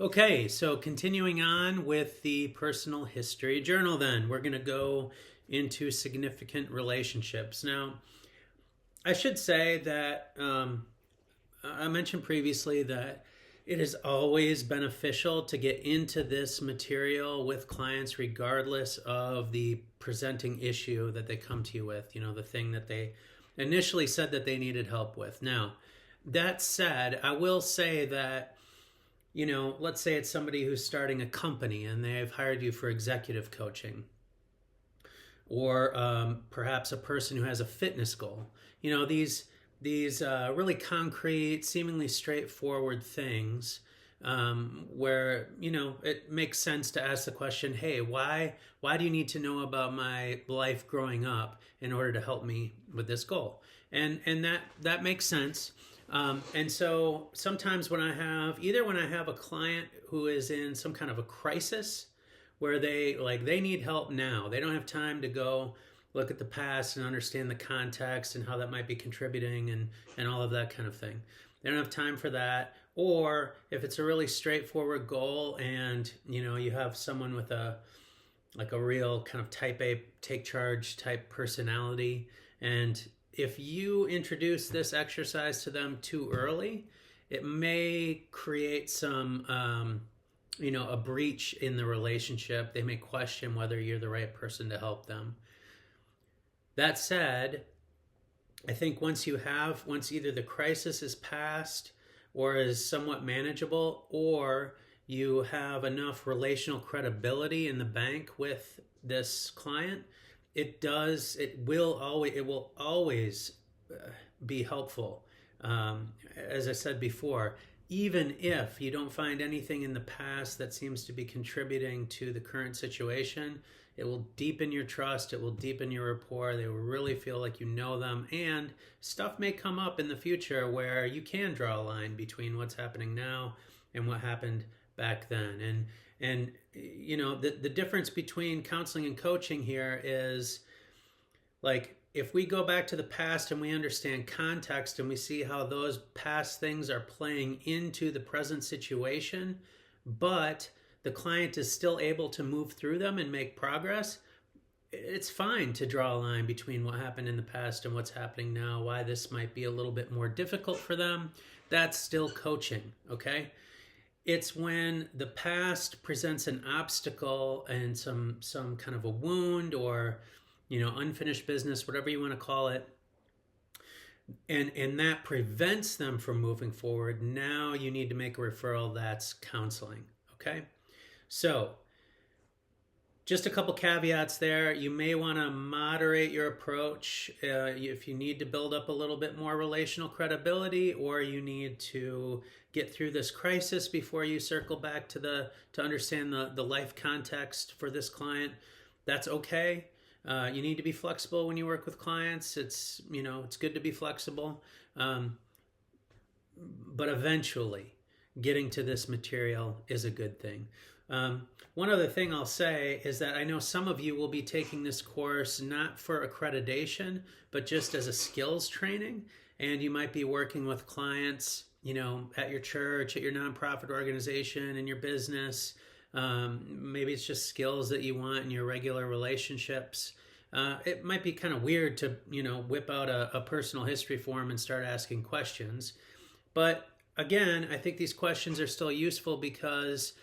Okay, so continuing on with the personal history journal, then we're going to go into significant relationships. Now, I should say that I mentioned previously that it is always beneficial to get into this material with clients, regardless of the presenting issue that they come to you with, the thing that they initially said that they needed help with. Now, that said, I will say that let's say it's somebody who's starting a company and they've hired you for executive coaching, or perhaps a person who has a fitness goal. These really concrete, seemingly straightforward things, where it makes sense to ask the question, "Hey, why do you need to know about my life growing up in order to help me with this goal?" And that makes sense. And so sometimes when I have a client who is in some kind of a crisis where they need help now, they don't have time to go look at the past and understand the context and how that might be contributing and all of that kind of thing. They don't have time for that. Or if it's a really straightforward goal and you have someone with a real kind of type A take charge type personality, and if you introduce this exercise to them too early, it may create some a breach in the relationship. They may question whether you're the right person to help them. That said, I think once either the crisis is past or is somewhat manageable, or you have enough relational credibility in the bank with this client, it will always be helpful. As I said before, even if you don't find anything in the past that seems to be contributing to the current situation, it will deepen your trust, it will deepen your rapport, they will really feel like you know them, and stuff may come up in the future where you can draw a line between what's happening now and what happened back then. And the difference between counseling and coaching here is, like, if we go back to the past and we understand context and we see how those past things are playing into the present situation, but the client is still able to move through them and make progress, it's fine to draw a line between what happened in the past and what's happening now, why this might be a little bit more difficult for them. That's still coaching, okay? It's when the past presents an obstacle and some kind of a wound, or unfinished business, whatever you want to call it, and that prevents them from moving forward. Now you need to make a referral. That's counseling. Okay, so just a couple caveats there. You may want to moderate your approach if you need to build up a little bit more relational credibility, or you need to get through this crisis before you circle back to understand the life context for this client. That's okay. You need to be flexible when you work with clients. It's good to be flexible, but eventually getting to this material is a good thing. One other thing I'll say is that I know some of you will be taking this course not for accreditation, but just as a skills training, and you might be working with clients, at your church, at your nonprofit organization, in your business. Maybe it's just skills that you want in your regular relationships. It might be kind of weird to, whip out a personal history form and start asking questions. But again, I think these questions are still useful because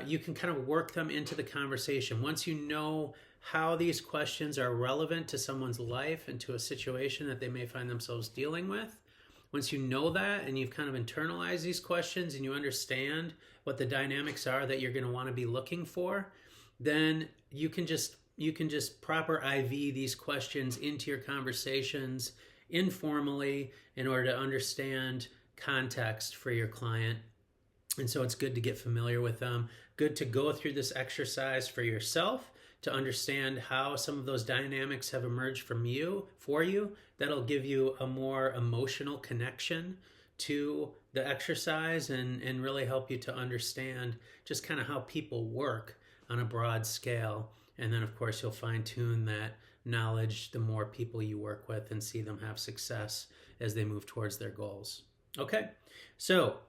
you can kind of work them into the conversation. Once you know how these questions are relevant to someone's life and to a situation that they may find themselves dealing with, once you know that and you've kind of internalized these questions and you understand what the dynamics are that you're going to want to be looking for, then you can just proper IV these questions into your conversations informally in order to understand context for your client. And so it's good to get familiar with them. Good to go through this exercise for yourself to understand how some of those dynamics have emerged for you. That'll give you a more emotional connection to the exercise and really help you to understand just kind of how people work on a broad scale. And then, of course, you'll fine-tune that knowledge the more people you work with and see them have success as they move towards their goals. Okay, so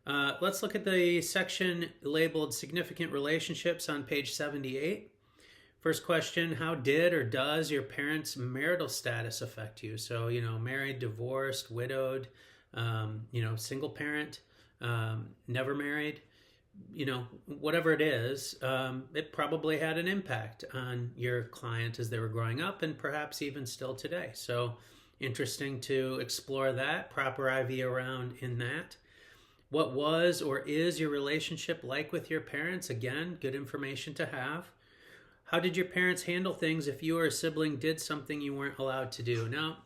Let's look at the section labeled Significant Relationships on page 78. First question, how did or does your parents' marital status affect you? So, married, divorced, widowed, single parent, never married, whatever it is, it probably had an impact on your client as they were growing up and perhaps even still today. So interesting to explore that, proper IV around in that. What was or is your relationship like with your parents? Again, good information to have. How did your parents handle things if you or a sibling did something you weren't allowed to do? Now,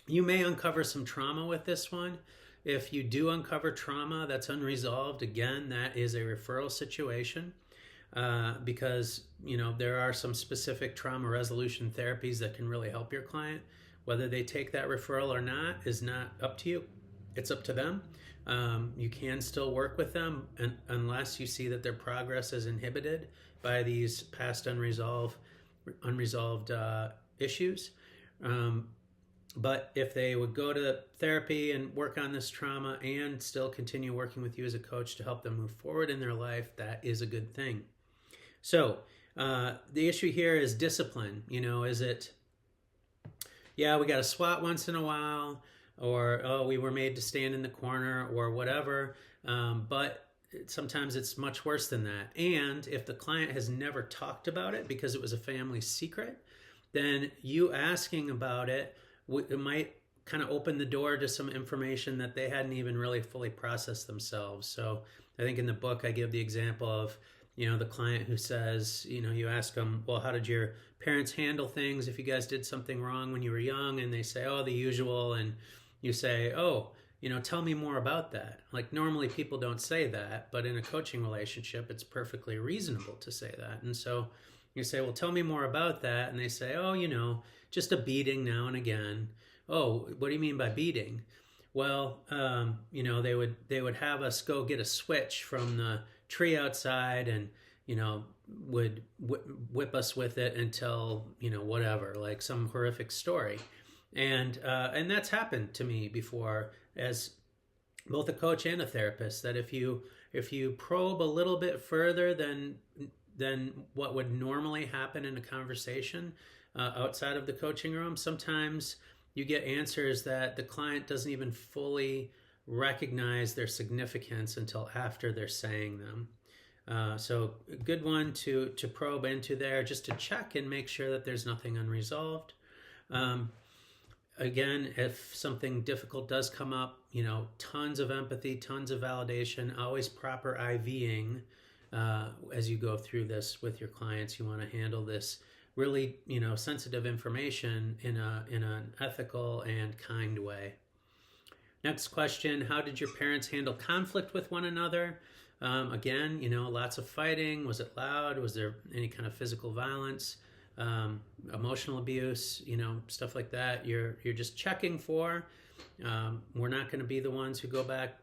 you may uncover some trauma with this one. If you do uncover trauma that's unresolved, again, that is a referral situation because, there are some specific trauma resolution therapies that can really help your client. Whether they take that referral or not is not up to you. It's up to them. You can still work with them unless you see that their progress is inhibited by these past unresolved issues. But if they would go to therapy and work on this trauma and still continue working with you as a coach to help them move forward in their life, that is a good thing. So the issue here is discipline. Is it, we got to swat once in a while, or, we were made to stand in the corner or whatever. But sometimes it's much worse than that. And if the client has never talked about it because it was a family secret, then you asking about it might kind of open the door to some information that they hadn't even really fully processed themselves. So I think in the book I give the example of, the client who says, you ask them, well, how did your parents handle things if you guys did something wrong when you were young? And they say, oh, the usual. And you say, oh, tell me more about that. Like normally people don't say that, but in a coaching relationship, it's perfectly reasonable to say that. And so you say, well, tell me more about that. And they say, oh, just a beating now and again. Oh, what do you mean by beating? Well, they would have us go get a switch from the tree outside and, would whip us with it until, whatever, like some horrific story. And that's happened to me before as both a coach and a therapist, that if you probe a little bit further than what would normally happen in a conversation outside of the coaching room, sometimes you get answers that the client doesn't even fully recognize their significance until after they're saying them. So a good one to probe into there, just to check and make sure that there's nothing unresolved. Again, if something difficult does come up, tons of empathy, tons of validation, always proper IVing as you go through this with your clients. You want to handle this really, sensitive information in an ethical and kind way. Next question, how did your parents handle conflict with one another? Again, lots of fighting. Was it loud? Was there any kind of physical violence? Emotional abuse, stuff like that. You're just checking for. We're not going to be the ones who go back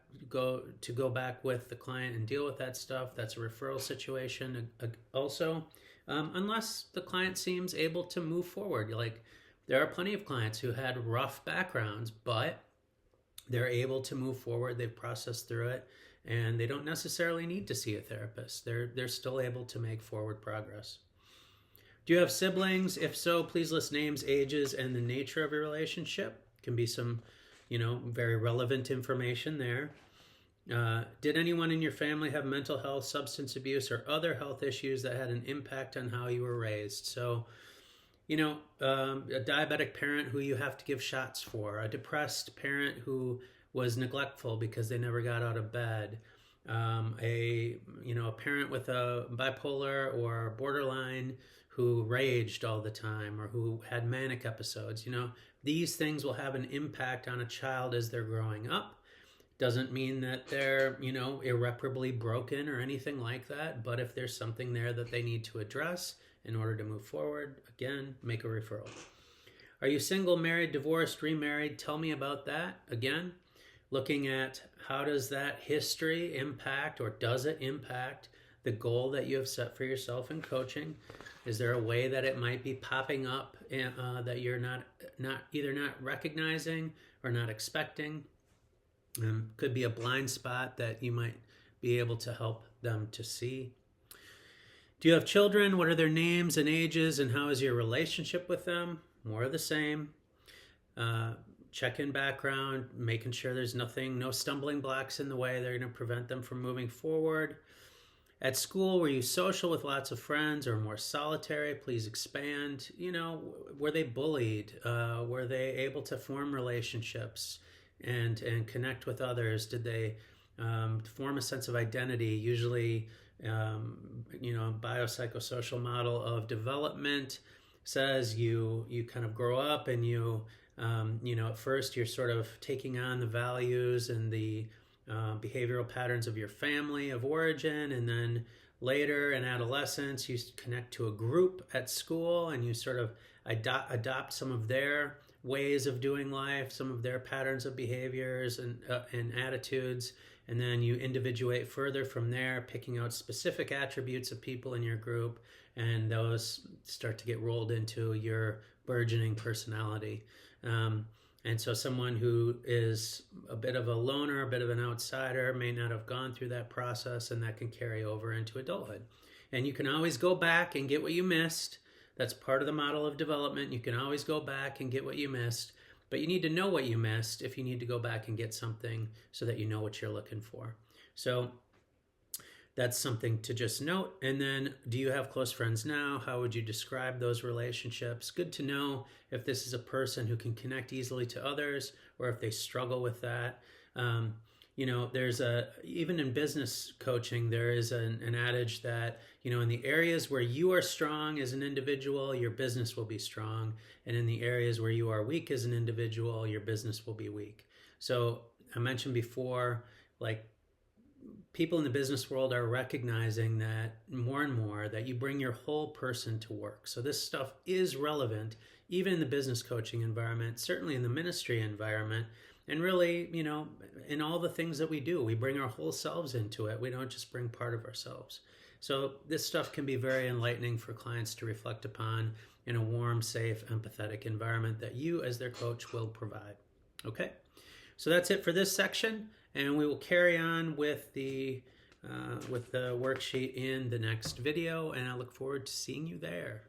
with the client and deal with that stuff. That's a referral situation. Also, unless the client seems able to move forward. Like there are plenty of clients who had rough backgrounds, but they're able to move forward. They've processed through it, and they don't necessarily need to see a therapist. They're still able to make forward progress. Do you have siblings? If so, please list names, ages, and the nature of your relationship. Can be some, very relevant information there. Did anyone in your family have mental health, substance abuse, or other health issues that had an impact on how you were raised? So, a diabetic parent who you have to give shots for, a depressed parent who was neglectful because they never got out of bed, a parent with a bipolar or borderline who raged all the time or who had manic episodes. These things will have an impact on a child as they're growing up. Doesn't mean that they're, irreparably broken or anything like that. But if there's something there that they need to address in order to move forward, again, make a referral. Are you single, married, divorced, remarried? Tell me about that. Again, looking at how does that history impact, or does it impact the goal that you have set for yourself in coaching? Is there a way that it might be popping up that you're not recognizing or not expecting? Could be a blind spot that you might be able to help them to see. Do you have children? What are their names and ages, and how is your relationship with them? More of the same. Check in background, making sure there's no stumbling blocks in the way. They're going to prevent them from moving forward. At school, were you social with lots of friends or more solitary? Please expand. Were they bullied? Were they able to form relationships and connect with others? Did they form a sense of identity? Usually, biopsychosocial model of development says you kind of grow up and at first you're sort of taking on the values and the behavioral patterns of your family of origin, and then later in adolescence you connect to a group at school and you sort of adopt some of their ways of doing life, some of their patterns of behaviors and attitudes, and then you individuate further from there, picking out specific attributes of people in your group, and those start to get rolled into your burgeoning personality. And so someone who is a bit of a loner, a bit of an outsider, may not have gone through that process, and that can carry over into adulthood. And you can always go back and get what you missed. That's part of the model of development. You can always go back and get what you missed, but you need to know what you missed if you need to go back and get something so that you know what you're looking for. So that's something to just note. And then, do you have close friends now? How would you describe those relationships? Good to know if this is a person who can connect easily to others or if they struggle with that. There's even in business coaching, there is an adage that, in the areas where you are strong as an individual, your business will be strong. And in the areas where you are weak as an individual, your business will be weak. So I mentioned before, like, people in the business world are recognizing that more and more, that you bring your whole person to work. So this stuff is relevant even in the business coaching environment, certainly in the ministry environment, and really, in all the things that we do. We bring our whole selves into it. We don't just bring part of ourselves. So this stuff can be very enlightening for clients to reflect upon in a warm, safe, empathetic environment that you as their coach will provide. Okay, so that's it for this section. And we will carry on with the worksheet in the next video, and I look forward to seeing you there.